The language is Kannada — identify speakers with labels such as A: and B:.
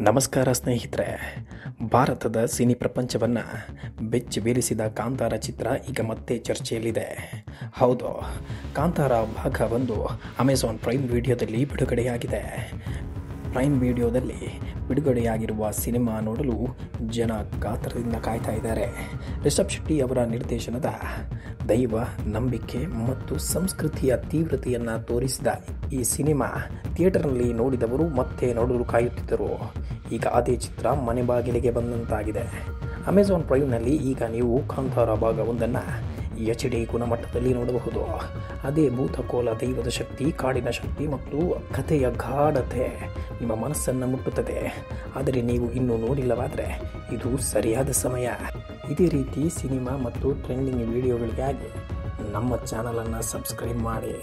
A: ನಮಸ್ಕಾರ ಸ್ನೇಹಿತರೆ. ಭಾರತದ ಸಿನಿ ಪ್ರಪಂಚವನ್ನು ಬೆಚ್ಚಿ ಬೀರಿಸಿದ ಕಾಂತಾರ ಚಿತ್ರ ಈಗ ಮತ್ತೆ ಚರ್ಚೆಯಲ್ಲಿದೆ. ಹೌದು, ಕಾಂತಾರ ಭಾಗ 1 ಅಮೆಜಾನ್ ಪ್ರೈಮ್ ವಿಡಿಯೋದಲ್ಲಿ ಬಿಡುಗಡೆಯಾಗಿದೆ. ಪ್ರೈಮ್ ವಿಡಿಯೋದಲ್ಲಿ ಬಿಡುಗಡೆಯಾಗಿರುವ ಸಿನಿಮಾ ನೋಡಲು ಜನ ಕಾತರದಿಂದ ಕಾಯ್ತಾ ಇದ್ದಾರೆ. ರಿಷಬ್ ಶೆಟ್ಟಿ ಅವರ ನಿರ್ದೇಶನದ ದೈವ, ನಂಬಿಕೆ ಮತ್ತು ಸಂಸ್ಕೃತಿಯ ತೀವ್ರತೆಯನ್ನು ತೋರಿಸಿದ ಈ ಸಿನಿಮಾ ಥಿಯೇಟರ್ನಲ್ಲಿ ನೋಡಿದವರು ಮತ್ತೆ ನೋಡಲು ಕಾಯುತ್ತಿದ್ದರು. ಈಗ ಅದೇ ಚಿತ್ರ ಮನೆ ಬಾಗಿಲಿಗೆ ಬಂದಂತಾಗಿದೆ. ಅಮೆಜಾನ್ ಪ್ರೈಮ್ನಲ್ಲಿ ಈಗ ನೀವು ಕಾಂತಾರ ಭಾಗ 1 HD ಗುಣಮಟ್ಟದಲ್ಲಿ ನೋಡಬಹುದು. ಅದೇ ಭೂತಕೋಲ, ದೈವದ ಶಕ್ತಿ, ಕಾಡಿನ ಶಕ್ತಿ ಮತ್ತು ಕಥೆಯ ಗಾಢತೆ ನಿಮ್ಮ ಮನಸ್ಸನ್ನು ಮುಟ್ಟುತ್ತದೆ. ಆದರೆ ನೀವು ಇನ್ನೂ ನೋಡಿಲ್ಲವಾದರೆ ಇದು ಸರಿಯಾದ ಸಮಯ. ಇದೇ ರೀತಿ ಸಿನಿಮಾ ಮತ್ತು ಟ್ರೆಂಡಿಂಗ್ ವಿಡಿಯೋಗಳಿಗಾಗಿ ನಮ್ಮ ಚಾನಲನ್ನು ಸಬ್ಸ್ಕ್ರೈಬ್ ಮಾಡಿ.